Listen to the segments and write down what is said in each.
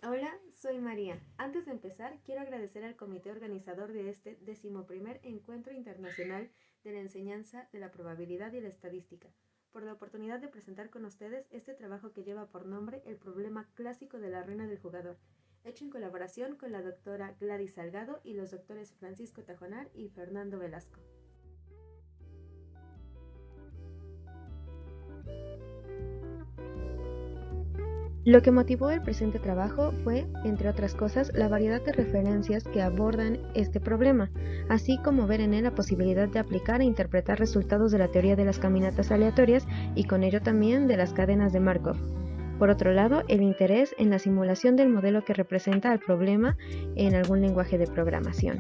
Hola, soy María. Antes de empezar, quiero agradecer al comité organizador de este 11º Encuentro Internacional de la Enseñanza de la Probabilidad y la Estadística, por la oportunidad de presentar con ustedes este trabajo que lleva por nombre El problema clásico de la ruina del jugador, hecho en colaboración con la doctora Gladys Salgado y los doctores Francisco Tajonar y Fernando Velasco. Lo que motivó el presente trabajo fue, entre otras cosas, la variedad de referencias que abordan este problema, así como ver en él la posibilidad de aplicar e interpretar resultados de la teoría de las caminatas aleatorias y con ello también de las cadenas de Markov. Por otro lado, el interés en la simulación del modelo que representa el problema en algún lenguaje de programación.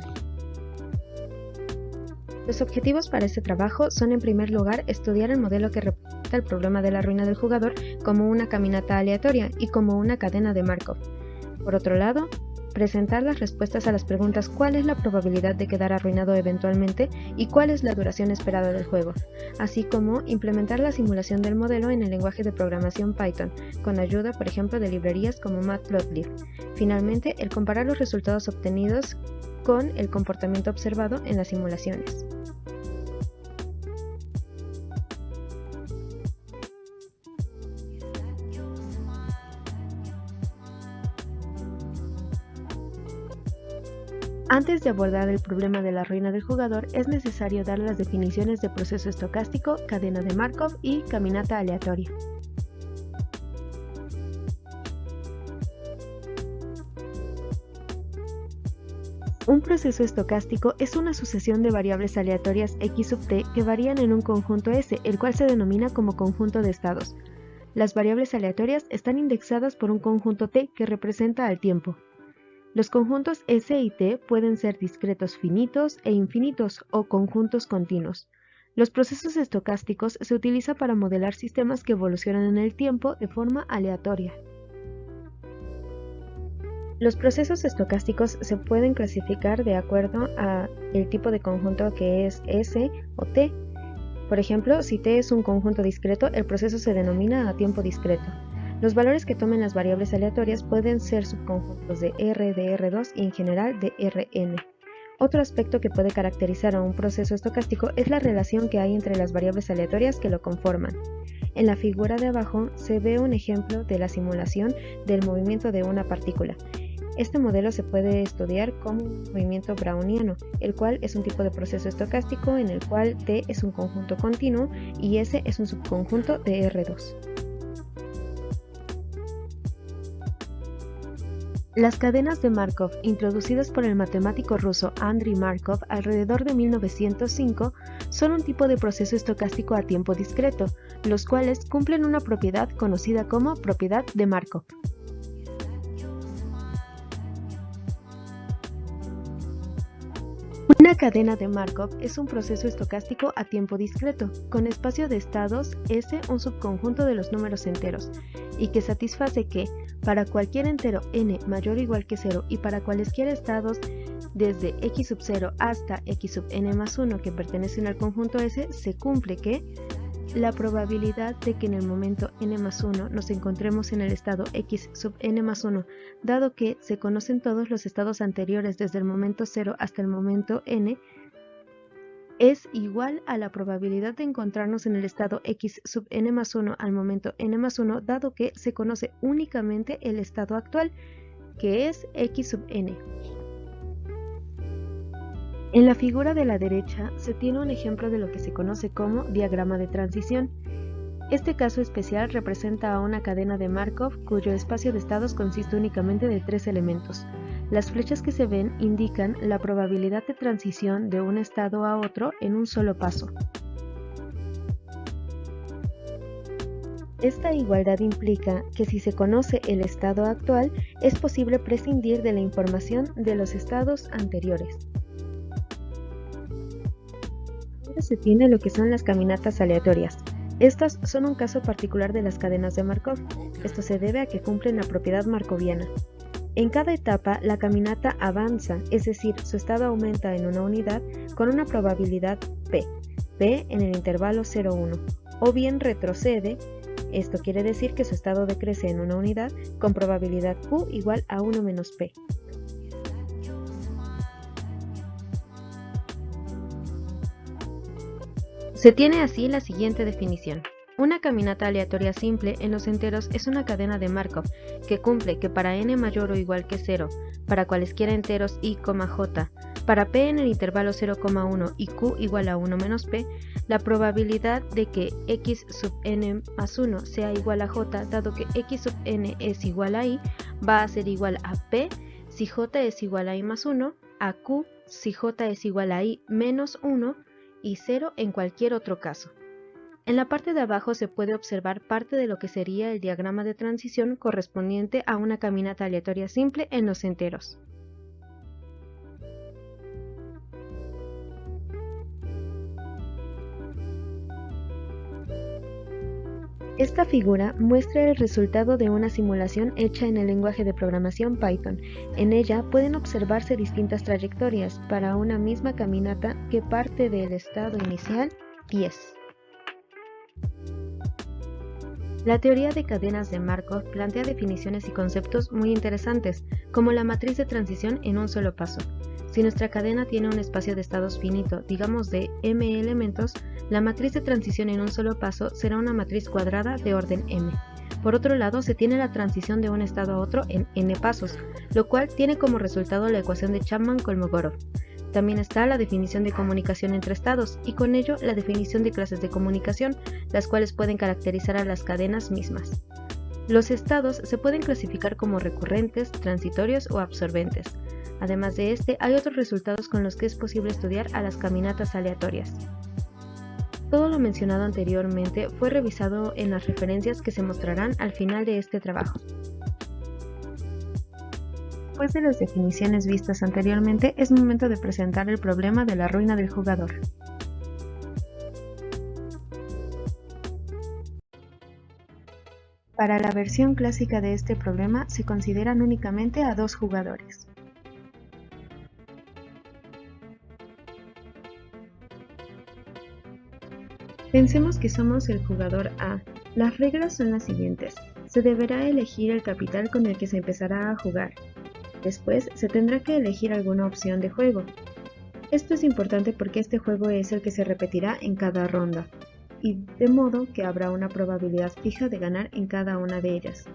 Los objetivos para este trabajo son, en primer lugar, estudiar el modelo que representa el problema de la ruina del jugador como una caminata aleatoria y como una cadena de Markov. Por otro lado, presentar las respuestas a las preguntas ¿cuál es la probabilidad de quedar arruinado eventualmente y cuál es la duración esperada del juego?, así como implementar la simulación del modelo en el lenguaje de programación Python, con ayuda, por ejemplo, de librerías como Matplotlib. Finalmente, el comparar los resultados obtenidos con el comportamiento observado en las simulaciones. Antes de abordar el problema de la ruina del jugador, es necesario dar las definiciones de proceso estocástico, cadena de Markov y caminata aleatoria. Un proceso estocástico es una sucesión de variables aleatorias x sub t que varían en un conjunto S, el cual se denomina como conjunto de estados. Las variables aleatorias están indexadas por un conjunto t que representa al tiempo. Los conjuntos S y T pueden ser discretos finitos e infinitos o conjuntos continuos. Los procesos estocásticos se utilizan para modelar sistemas que evolucionan en el tiempo de forma aleatoria. Los procesos estocásticos se pueden clasificar de acuerdo a el tipo de conjunto que es S o T. Por ejemplo, si T es un conjunto discreto, el proceso se denomina a tiempo discreto. Los valores que tomen las variables aleatorias pueden ser subconjuntos de R de R2 y en general de Rn. Otro aspecto que puede caracterizar a un proceso estocástico es la relación que hay entre las variables aleatorias que lo conforman. En la figura de abajo se ve un ejemplo de la simulación del movimiento de una partícula. Este modelo se puede estudiar como un movimiento browniano, el cual es un tipo de proceso estocástico en el cual T es un conjunto continuo y S es un subconjunto de R2. Las cadenas de Markov, introducidas por el matemático ruso Andrei Markov alrededor de 1905, son un tipo de proceso estocástico a tiempo discreto, los cuales cumplen una propiedad conocida como propiedad de Markov. Una cadena de Markov es un proceso estocástico a tiempo discreto, con espacio de estados S un subconjunto de los números enteros, y que satisface que, para cualquier entero n mayor o igual que 0 y para cualesquiera estados desde x sub 0 hasta x sub n más 1 que pertenecen al conjunto S, se cumple que la probabilidad de que en el momento n más 1 nos encontremos en el estado x sub n más 1, dado que se conocen todos los estados anteriores desde el momento 0 hasta el momento n, es igual a la probabilidad de encontrarnos en el estado x sub n más 1 al momento n más 1, dado que se conoce únicamente el estado actual, que es x sub n. En la figura de la derecha se tiene un ejemplo de lo que se conoce como diagrama de transición. Este caso especial representa a una cadena de Markov cuyo espacio de estados consiste únicamente de 3 elementos. Las flechas que se ven indican la probabilidad de transición de un estado a otro en un solo paso. Esta igualdad implica que si se conoce el estado actual, es posible prescindir de la información de los estados anteriores. Ahora se tiene lo que son las caminatas aleatorias. Estas son un caso particular de las cadenas de Markov. Esto se debe a que cumplen la propiedad markoviana. En cada etapa, la caminata avanza, es decir, su estado aumenta en una unidad con una probabilidad p en el intervalo 0,1, o bien retrocede Esto quiere decir que su estado decrece en una unidad con probabilidad Q igual a 1 menos P. Se tiene así la siguiente definición. Una caminata aleatoria simple en los enteros es una cadena de Markov que cumple que para n mayor o igual que 0, para cualesquiera enteros i, j, para p en el intervalo 0,1 y q igual a 1 menos p, la probabilidad de que x sub n más 1 sea igual a j, dado que x sub n es igual a i, va a ser igual a p si j es igual a i más 1, a q si j es igual a i menos 1 y 0 en cualquier otro caso. En la parte de abajo se puede observar parte de lo que sería el diagrama de transición correspondiente a una caminata aleatoria simple en los enteros. Esta figura muestra el resultado de una simulación hecha en el lenguaje de programación Python. En ella pueden observarse distintas trayectorias para una misma caminata que parte del estado inicial 10. La teoría de cadenas de Markov plantea definiciones y conceptos muy interesantes, como la matriz de transición en un solo paso. Si nuestra cadena tiene un espacio de estados finito, digamos de m elementos, la matriz de transición en un solo paso será una matriz cuadrada de orden m. Por otro lado, se tiene la transición de un estado a otro en n pasos, lo cual tiene como resultado la ecuación de Chapman-Kolmogorov. También está la definición de comunicación entre estados y con ello la definición de clases de comunicación, las cuales pueden caracterizar a las cadenas mismas. Los estados se pueden clasificar como recurrentes, transitorios o absorbentes. Además de este, hay otros resultados con los que es posible estudiar a las caminatas aleatorias. Todo lo mencionado anteriormente fue revisado en las referencias que se mostrarán al final de este trabajo. Después de las definiciones vistas anteriormente, es momento de presentar el problema de la ruina del jugador. Para la versión clásica de este problema se consideran únicamente a dos jugadores. Pensemos que somos el jugador A. Las reglas son las siguientes. Se deberá elegir el capital con el que se empezará a jugar. Después, se tendrá que elegir alguna opción de juego. Esto es importante porque este juego es el que se repetirá en cada ronda, y de modo que habrá una probabilidad fija de ganar en cada una de ellas.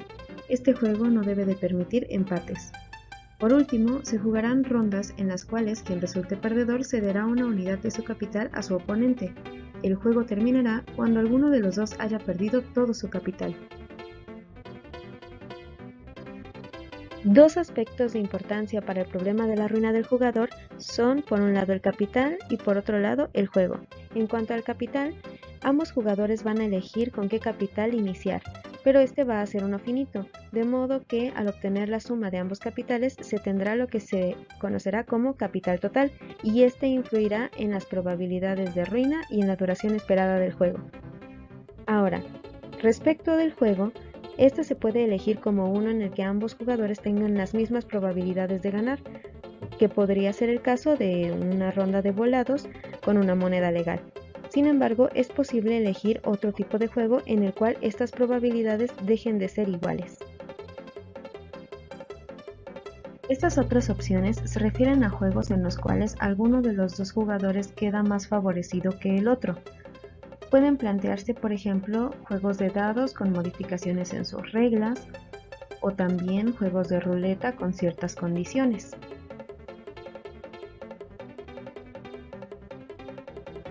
Este juego no debe de permitir empates. Por último, se jugarán rondas en las cuales quien resulte perdedor cederá una unidad de su capital a su oponente. El juego terminará cuando alguno de los dos haya perdido todo su capital. Dos aspectos de importancia para el problema de la ruina del jugador son, por un lado, el capital y por otro lado, el juego. En cuanto al capital, ambos jugadores van a elegir con qué capital iniciar, pero este va a ser uno finito, de modo que al obtener la suma de ambos capitales se tendrá lo que se conocerá como capital total, y este influirá en las probabilidades de ruina y en la duración esperada del juego. Ahora, respecto del juego, este se puede elegir como uno en el que ambos jugadores tengan las mismas probabilidades de ganar, que podría ser el caso de una ronda de volados con una moneda legal. Sin embargo, es posible elegir otro tipo de juego en el cual estas probabilidades dejen de ser iguales. Estas otras opciones se refieren a juegos en los cuales alguno de los dos jugadores queda más favorecido que el otro. Pueden plantearse, por ejemplo, juegos de dados con modificaciones en sus reglas, o también juegos de ruleta con ciertas condiciones.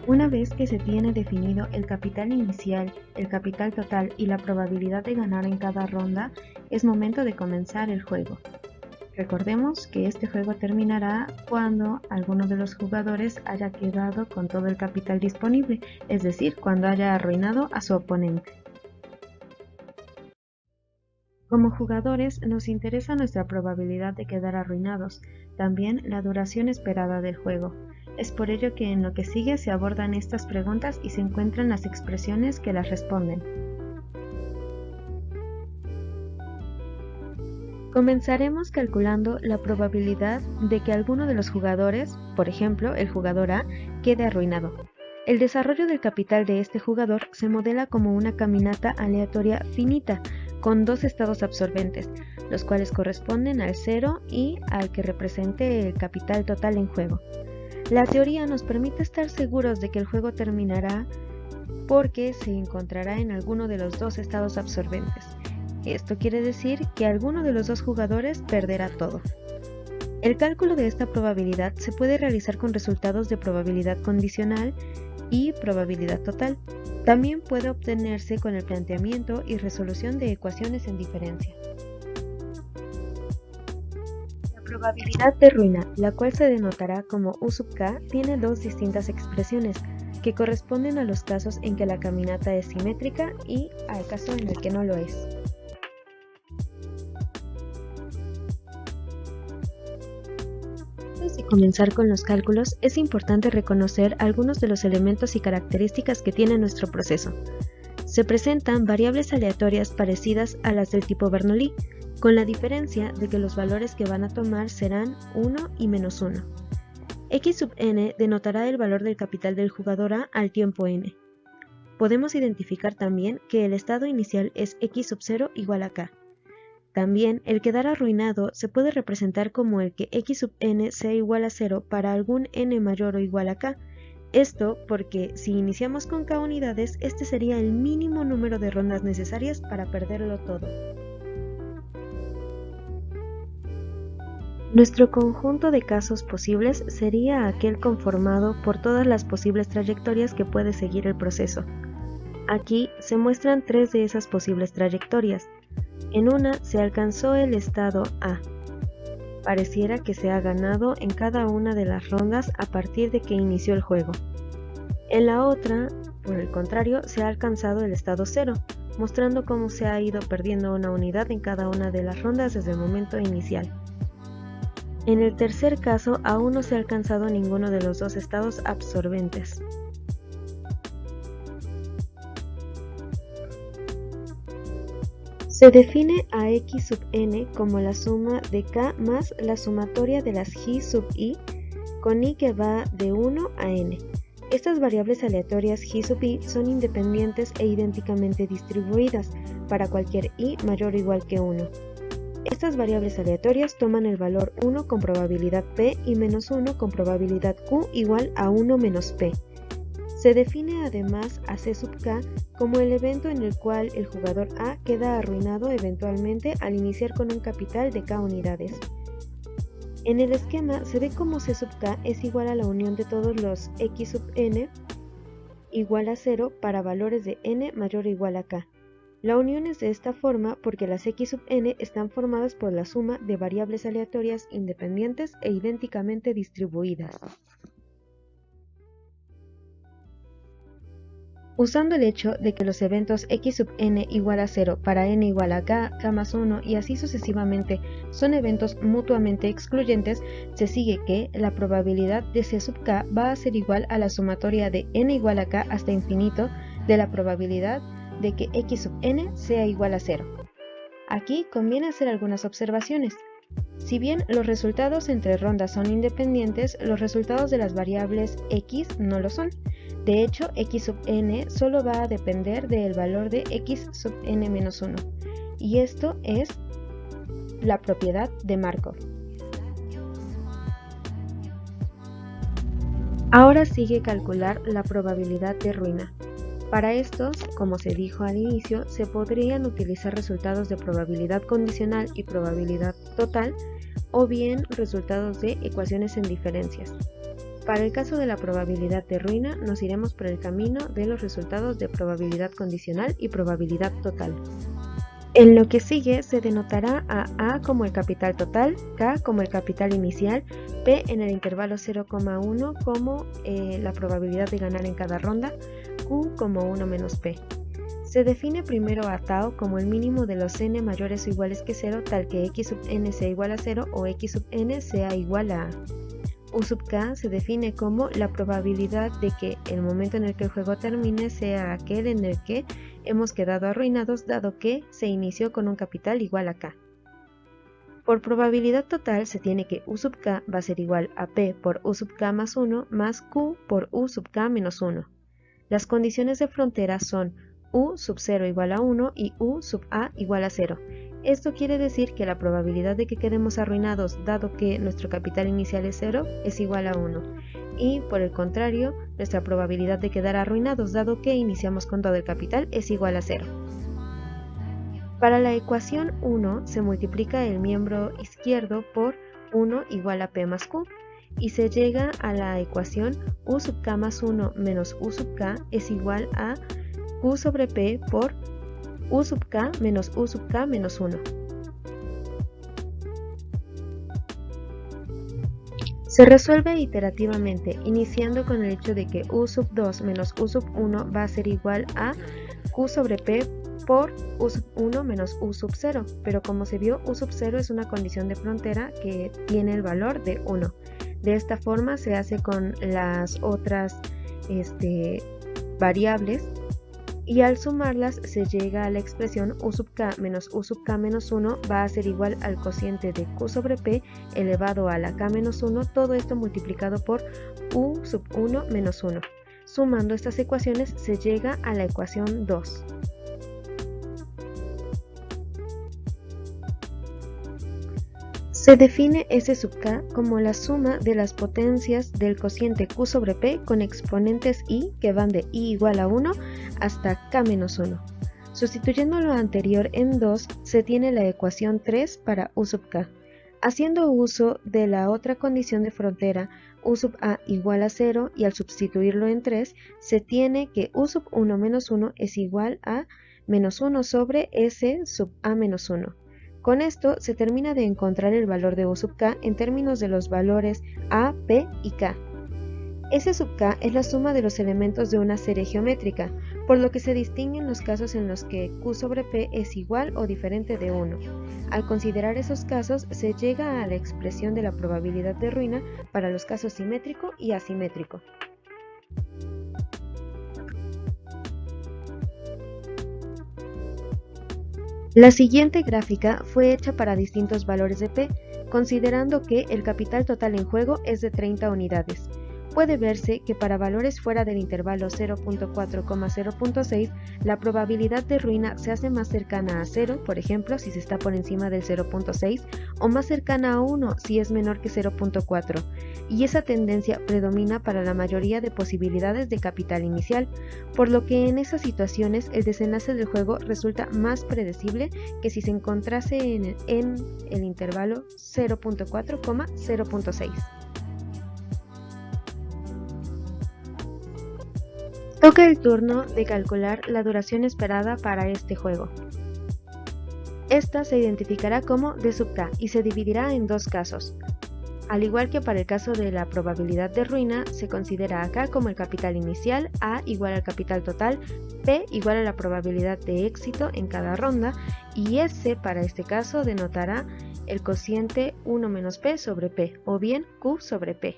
Una vez que se tiene definido el capital inicial, el capital total y la probabilidad de ganar en cada ronda, es momento de comenzar el juego. Recordemos que este juego terminará cuando alguno de los jugadores haya quedado con todo el capital disponible, es decir, cuando haya arruinado a su oponente. Como jugadores nos interesa nuestra probabilidad de quedar arruinados, también la duración esperada del juego. Es por ello que en lo que sigue se abordan estas preguntas y se encuentran las expresiones que las responden. Comenzaremos calculando la probabilidad de que alguno de los jugadores, por ejemplo el jugador A, quede arruinado. El desarrollo del capital de este jugador se modela como una caminata aleatoria finita, con dos estados absorbentes, los cuales corresponden al 0 y al que represente el capital total en juego. La teoría nos permite estar seguros de que el juego terminará porque se encontrará en alguno de los dos estados absorbentes. Esto quiere decir que alguno de los dos jugadores perderá todo. El cálculo de esta probabilidad se puede realizar con resultados de probabilidad condicional y probabilidad total. También puede obtenerse con el planteamiento y resolución de ecuaciones en diferencia. La probabilidad de ruina, la cual se denotará como U sub k, tiene dos distintas expresiones, que corresponden a los casos en que la caminata es simétrica y al caso en el que no lo es. Antes de comenzar con los cálculos, es importante reconocer algunos de los elementos y características que tiene nuestro proceso. Se presentan variables aleatorias parecidas a las del tipo Bernoulli, con la diferencia de que los valores que van a tomar serán 1 y menos 1. X sub n denotará el valor del capital del jugador A al tiempo n. Podemos identificar también que el estado inicial es x sub 0 igual a k. También el quedar arruinado se puede representar como el que x sub n sea igual a 0 para algún n mayor o igual a k. Esto porque si iniciamos con k unidades, este sería el mínimo número de rondas necesarias para perderlo todo. Nuestro conjunto de casos posibles sería aquel conformado por todas las posibles trayectorias que puede seguir el proceso. Aquí se muestran tres de esas posibles trayectorias. En una se alcanzó el estado A. Pareciera que se ha ganado en cada una de las rondas a partir de que inició el juego. En la otra, por el contrario, se ha alcanzado el estado 0, mostrando cómo se ha ido perdiendo una unidad en cada una de las rondas desde el momento inicial. En el tercer caso, aún no se ha alcanzado ninguno de los dos estados absorbentes. Se define a x sub n como la suma de k más la sumatoria de las g sub i, con i que va de 1 a n. Estas variables aleatorias g sub i son independientes e idénticamente distribuidas para cualquier i mayor o igual que 1. Estas variables aleatorias toman el valor 1 con probabilidad p y menos 1 con probabilidad q igual a 1 menos p. Se define además a c sub k como el evento en el cual el jugador A queda arruinado eventualmente al iniciar con un capital de k unidades. En el esquema se ve como c sub k es igual a la unión de todos los x sub n igual a 0 para valores de n mayor o igual a k. La unión es de esta forma porque las x sub n están formadas por la suma de variables aleatorias independientes e idénticamente distribuidas. Usando el hecho de que los eventos x sub n igual a 0 para n igual a k, k más 1 y así sucesivamente son eventos mutuamente excluyentes, se sigue que la probabilidad de c sub k va a ser igual a la sumatoria de n igual a k hasta infinito de la probabilidad de que x sub n sea igual a 0. Aquí conviene hacer algunas observaciones. Si bien los resultados entre rondas son independientes, los resultados de las variables x no lo son. De hecho, x sub n solo va a depender del valor de x sub n menos 1, y esto es la propiedad de Markov. Ahora sigue calcular la probabilidad de ruina. Para estos, como se dijo al inicio, se podrían utilizar resultados de probabilidad condicional y probabilidad total, o bien resultados de ecuaciones en diferencias. Para el caso de la probabilidad de ruina, nos iremos por el camino de los resultados de probabilidad condicional y probabilidad total. En lo que sigue se denotará a A como el capital total, K como el capital inicial, P en el intervalo 0,1 como la probabilidad de ganar en cada ronda, Q como 1 menos P. Se define primero a tau como el mínimo de los n mayores o iguales que 0, tal que x sub n sea igual a 0 o x sub n sea igual a A. U sub k se define como la probabilidad de que el momento en el que el juego termine sea aquel en el que hemos quedado arruinados dado que se inició con un capital igual a k. Por probabilidad total se tiene que U sub k va a ser igual a P por U sub k más 1 más Q por U sub k menos 1. Las condiciones de frontera son u sub 0 igual a 1 y u sub a igual a 0. Esto quiere decir que la probabilidad de que quedemos arruinados, dado que nuestro capital inicial es 0, es igual a 1. Y por el contrario, nuestra probabilidad de quedar arruinados, dado que iniciamos con todo el capital, es igual a 0. Para la ecuación 1 se multiplica el miembro izquierdo por 1 igual a p más q y se llega a la ecuación u sub k más 1 menos u sub k es igual a q sobre p por u sub k menos u sub k menos 1. Se resuelve iterativamente, iniciando con el hecho de que u sub 2 menos u sub 1 va a ser igual a q sobre p por u sub 1 menos u sub 0, pero como se vio, u sub 0 es una condición de frontera que tiene el valor de 1. De esta forma se hace con las otras variables y al sumarlas se llega a la expresión u sub k menos u sub k menos 1 va a ser igual al cociente de q sobre p elevado a la k menos 1, todo esto multiplicado por u sub 1 menos 1. Sumando estas ecuaciones se llega a la ecuación 2. Se define S sub k como la suma de las potencias del cociente q sobre p con exponentes i que van de i igual a 1 hasta k menos 1. Sustituyendo lo anterior en 2, se tiene la ecuación 3 para u sub k. Haciendo uso de la otra condición de frontera, u sub a igual a 0, y al sustituirlo en 3, se tiene que u sub 1 menos 1 es igual a menos 1 sobre S sub a menos 1. Con esto se termina de encontrar el valor de u sub k en términos de los valores a, p y k. S sub k es la suma de los elementos de una serie geométrica, por lo que se distinguen los casos en los que q sobre p es igual o diferente de 1. Al considerar esos casos, se llega a la expresión de la probabilidad de ruina para los casos simétrico y asimétrico. La siguiente gráfica fue hecha para distintos valores de P, considerando que el capital total en juego es de 30 unidades. Puede verse que para valores fuera del intervalo 0.4,0.6, la probabilidad de ruina se hace más cercana a 0, por ejemplo, si se está por encima del 0.6, o más cercana a 1 si es menor que 0.4, y esa tendencia predomina para la mayoría de posibilidades de capital inicial, por lo que en esas situaciones el desenlace del juego resulta más predecible que si se encontrase en el intervalo 0.4,0.6. Toca el turno de calcular la duración esperada para este juego. Esta se identificará como d sub k y se dividirá en dos casos. Al igual que para el caso de la probabilidad de ruina, se considera a k como el capital inicial, a igual al capital total, p igual a la probabilidad de éxito en cada ronda y s para este caso denotará el cociente 1 menos p sobre p o bien q sobre p.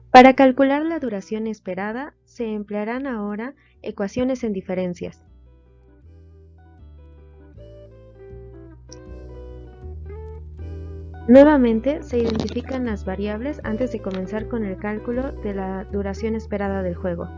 Para calcular la duración esperada, se emplearán ahora ecuaciones en diferencias. Nuevamente, se identifican las variables antes de comenzar con el cálculo de la duración esperada del juego.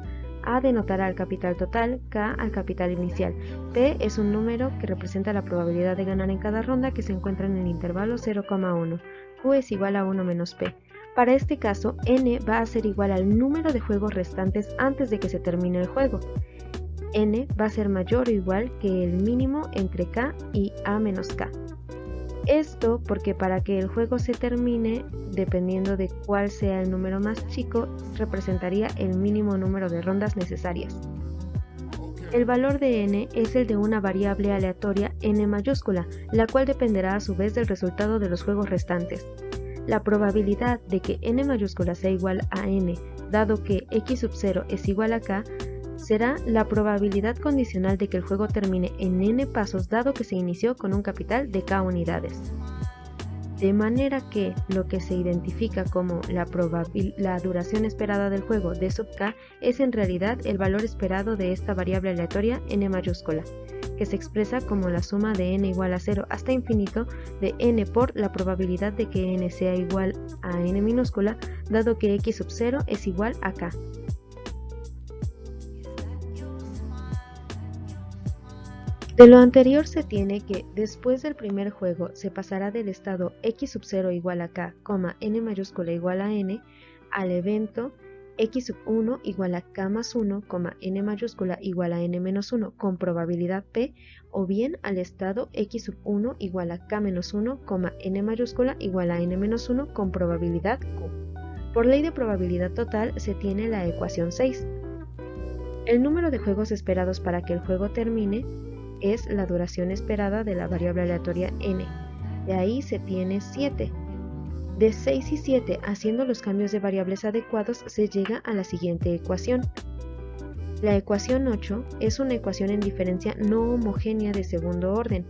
A denotará al capital total, K al capital inicial. P es un número que representa la probabilidad de ganar en cada ronda que se encuentra en el intervalo 0,1. Q es igual a 1 menos P. Para este caso, n va a ser igual al número de juegos restantes antes de que se termine el juego. N va a ser mayor o igual que el mínimo entre k y a menos k. Esto porque para que el juego se termine, dependiendo de cuál sea el número más chico, representaría el mínimo número de rondas necesarias. El valor de n es el de una variable aleatoria n mayúscula, la cual dependerá a su vez del resultado de los juegos restantes. La probabilidad de que n mayúscula sea igual a n, dado que x sub 0 es igual a k, será la probabilidad condicional de que el juego termine en n pasos dado que se inició con un capital de k unidades. De manera que lo que se identifica como la duración esperada del juego d sub k es en realidad el valor esperado de esta variable aleatoria n mayúscula, que se expresa como la suma de n igual a 0 hasta infinito de n por la probabilidad de que n sea igual a n minúscula, dado que x sub 0 es igual a k. De lo anterior se tiene que después del primer juego se pasará del estado x sub 0 igual a k, n mayúscula igual a n, al evento x sub 1 igual a k más 1, n mayúscula igual a n menos 1 con probabilidad p, o bien al estado x sub 1 igual a k menos 1, n mayúscula igual a n menos 1 con probabilidad q. Por ley de probabilidad total se tiene la ecuación 6. El número de juegos esperados para que el juego termine es la duración esperada de la variable aleatoria n. De ahí se tiene 7. De 6 y 7, haciendo los cambios de variables adecuados, se llega a la siguiente ecuación. La ecuación 8 es una ecuación en diferencia no homogénea de segundo orden.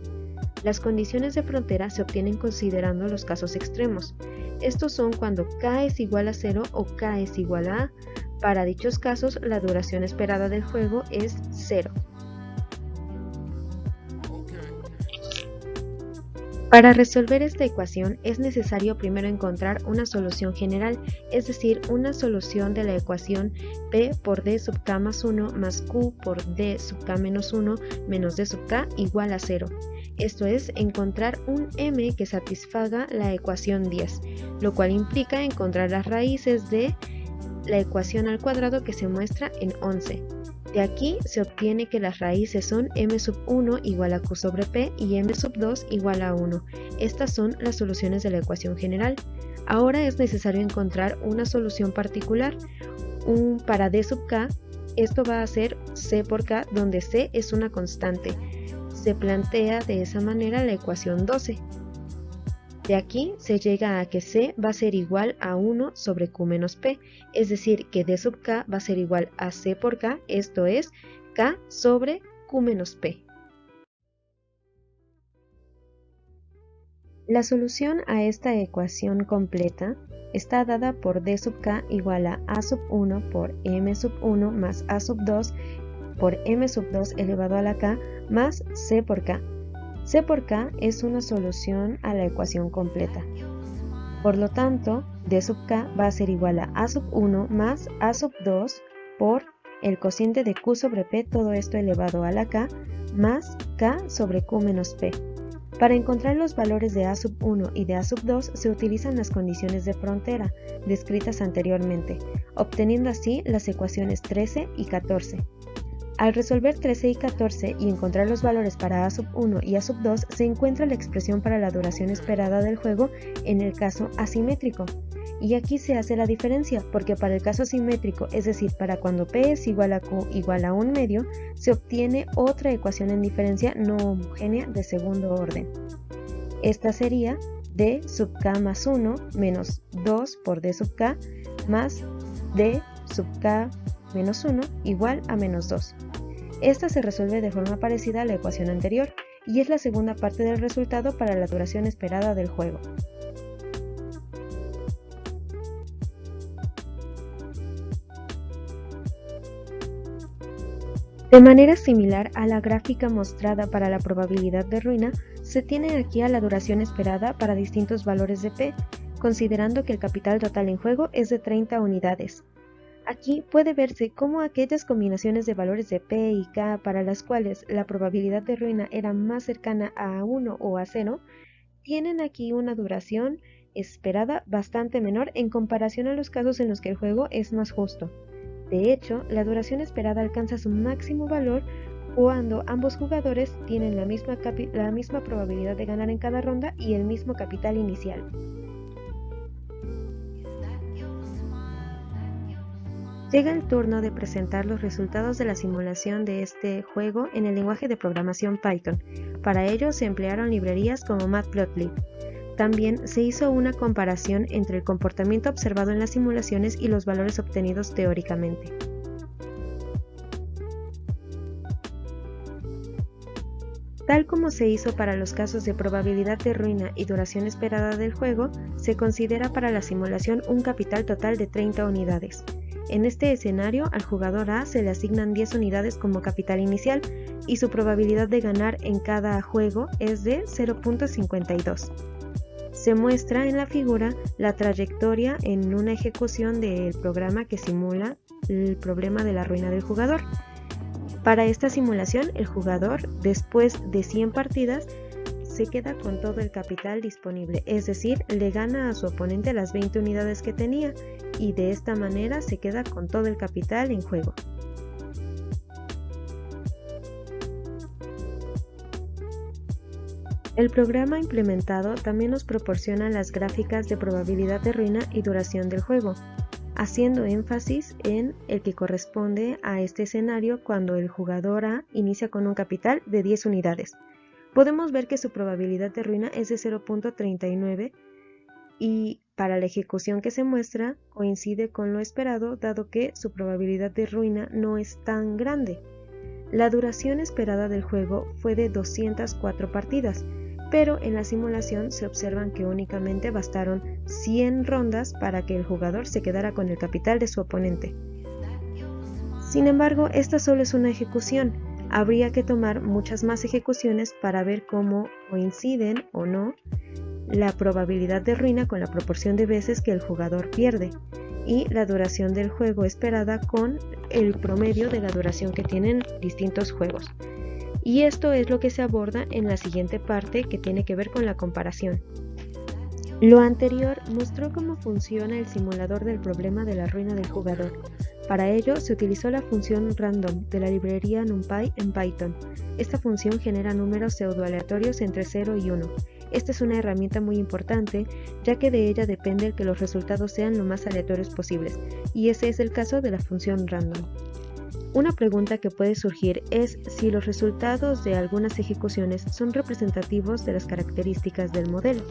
Las condiciones de frontera se obtienen considerando los casos extremos. Estos son cuando k es igual a 0 o k es igual a a. Para dichos casos, la duración esperada del juego es 0. Para resolver esta ecuación es necesario primero encontrar una solución general, es decir, una solución de la ecuación p por d sub k más 1 más q por d sub k menos 1 menos d sub k igual a 0. Esto es, encontrar un m que satisfaga la ecuación 10, lo cual implica encontrar las raíces de la ecuación al cuadrado que se muestra en 11. De aquí se obtiene que las raíces son m sub 1 igual a q sobre p y m sub 2 igual a 1. Estas son las soluciones de la ecuación general. Ahora es necesario encontrar una solución particular. Para d sub k, esto va a ser c por k, donde c es una constante. Se plantea de esa manera la ecuación 12. De aquí se llega a que c va a ser igual a 1 sobre q menos p, es decir, que d sub k va a ser igual a c por k, esto es, k sobre q menos p. La solución a esta ecuación completa está dada por d sub k igual a sub 1 por m sub 1 más a sub 2 por m sub 2 elevado a la k más c por k. C por k es una solución a la ecuación completa. Por lo tanto, d sub k va a ser igual a sub 1 más a sub 2 por el cociente de q sobre p, todo esto elevado a la k, más k sobre q menos p. Para encontrar los valores de a sub 1 y de a sub 2 se utilizan las condiciones de frontera, descritas anteriormente, obteniendo así las ecuaciones 13 y 14. Al resolver 13 y 14 y encontrar los valores para a sub 1 y a sub 2, se encuentra la expresión para la duración esperada del juego en el caso asimétrico. Y aquí se hace la diferencia, porque para el caso simétrico, es decir, para cuando p es igual a q igual a 1 medio, se obtiene otra ecuación en diferencia no homogénea de segundo orden. Esta sería d sub k más 1 menos 2 por d sub k más d sub k menos 1 igual a menos 2. Esta se resuelve de forma parecida a la ecuación anterior, y es la segunda parte del resultado para la duración esperada del juego. De manera similar a la gráfica mostrada para la probabilidad de ruina, se tiene aquí a la duración esperada para distintos valores de p, considerando que el capital total en juego es de 30 unidades. Aquí puede verse cómo aquellas combinaciones de valores de p y k para las cuales la probabilidad de ruina era más cercana a 1 o a 0, tienen aquí una duración esperada bastante menor en comparación a los casos en los que el juego es más justo. De hecho, la duración esperada alcanza su máximo valor cuando ambos jugadores tienen la misma probabilidad de ganar en cada ronda y el mismo capital inicial. Llega el turno de presentar los resultados de la simulación de este juego en el lenguaje de programación Python. Para ello se emplearon librerías como Matplotlib. También se hizo una comparación entre el comportamiento observado en las simulaciones y los valores obtenidos teóricamente. Tal como se hizo para los casos de probabilidad de ruina y duración esperada del juego, se considera para la simulación un capital total de 30 unidades. En este escenario, al jugador A se le asignan 10 unidades como capital inicial y su probabilidad de ganar en cada juego es de 0.52. Se muestra en la figura la trayectoria en una ejecución del programa que simula el problema de la ruina del jugador. Para esta simulación, el jugador, después de 100 partidas, se queda con todo el capital disponible, es decir, le gana a su oponente las 20 unidades que tenía y de esta manera se queda con todo el capital en juego. El programa implementado también nos proporciona las gráficas de probabilidad de ruina y duración del juego, haciendo énfasis en el que corresponde a este escenario cuando el jugador A inicia con un capital de 10 unidades. Podemos ver que su probabilidad de ruina es de 0.39 y para la ejecución que se muestra coincide con lo esperado dado que su probabilidad de ruina no es tan grande. La duración esperada del juego fue de 204 partidas, pero en la simulación se observan que únicamente bastaron 100 rondas para que el jugador se quedara con el capital de su oponente. Sin embargo, esta solo es una ejecución. Habría que tomar muchas más ejecuciones para ver cómo coinciden o no la probabilidad de ruina con la proporción de veces que el jugador pierde y la duración del juego esperada con el promedio de la duración que tienen distintos juegos. Y esto es lo que se aborda en la siguiente parte que tiene que ver con la comparación. Lo anterior mostró cómo funciona el simulador del problema de la ruina del jugador. Para ello se utilizó la función random de la librería NumPy en Python. Esta función genera números pseudoaleatorios entre 0 y 1. Esta es una herramienta muy importante, ya que de ella depende el que los resultados sean lo más aleatorios posibles, y ese es el caso de la función random. Una pregunta que puede surgir es si los resultados de algunas ejecuciones son representativos de las características del modelo.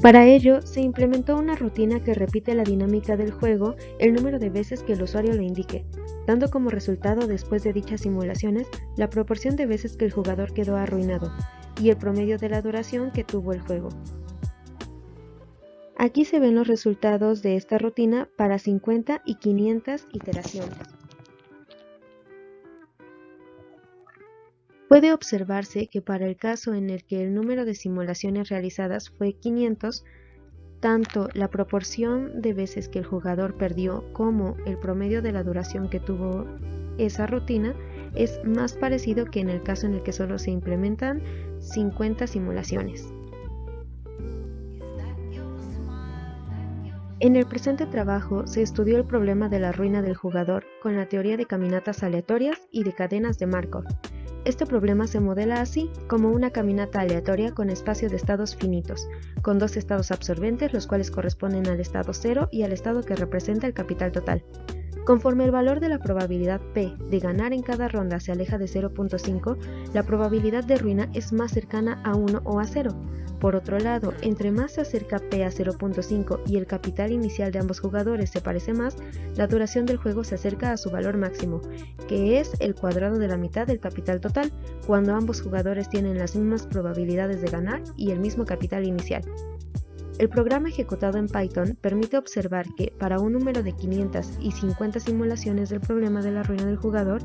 Para ello, se implementó una rutina que repite la dinámica del juego el número de veces que el usuario lo indique, dando como resultado después de dichas simulaciones la proporción de veces que el jugador quedó arruinado y el promedio de la duración que tuvo el juego. Aquí se ven los resultados de esta rutina para 50 y 500 iteraciones. Puede observarse que para el caso en el que el número de simulaciones realizadas fue 500, tanto la proporción de veces que el jugador perdió como el promedio de la duración que tuvo esa rutina es más parecido que en el caso en el que solo se implementan 50 simulaciones. En el presente trabajo se estudió el problema de la ruina del jugador con la teoría de caminatas aleatorias y de cadenas de Markov. Este problema se modela así, como una caminata aleatoria con espacio de estados finitos, con dos estados absorbentes los cuales corresponden al estado 0 y al estado que representa el capital total. Conforme el valor de la probabilidad P de ganar en cada ronda se aleja de 0.5, la probabilidad de ruina es más cercana a 1 o a 0. Por otro lado, entre más se acerca P a 0.5 y el capital inicial de ambos jugadores se parece más, la duración del juego se acerca a su valor máximo, que es el cuadrado de la mitad del capital total, cuando ambos jugadores tienen las mismas probabilidades de ganar y el mismo capital inicial. El programa ejecutado en Python permite observar que para un número de 500 y 50 simulaciones del problema de la ruina del jugador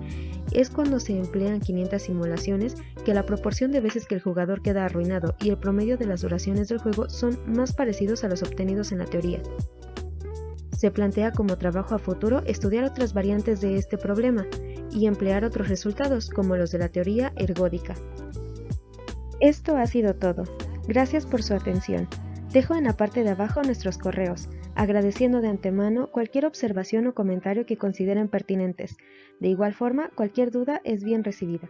es cuando se emplean 500 simulaciones que la proporción de veces que el jugador queda arruinado y el promedio de las duraciones del juego son más parecidos a los obtenidos en la teoría. Se plantea como trabajo a futuro estudiar otras variantes de este problema y emplear otros resultados como los de la teoría ergódica. Esto ha sido todo. Gracias por su atención. Dejo en la parte de abajo nuestros correos, agradeciendo de antemano cualquier observación o comentario que consideren pertinentes. De igual forma, cualquier duda es bien recibida.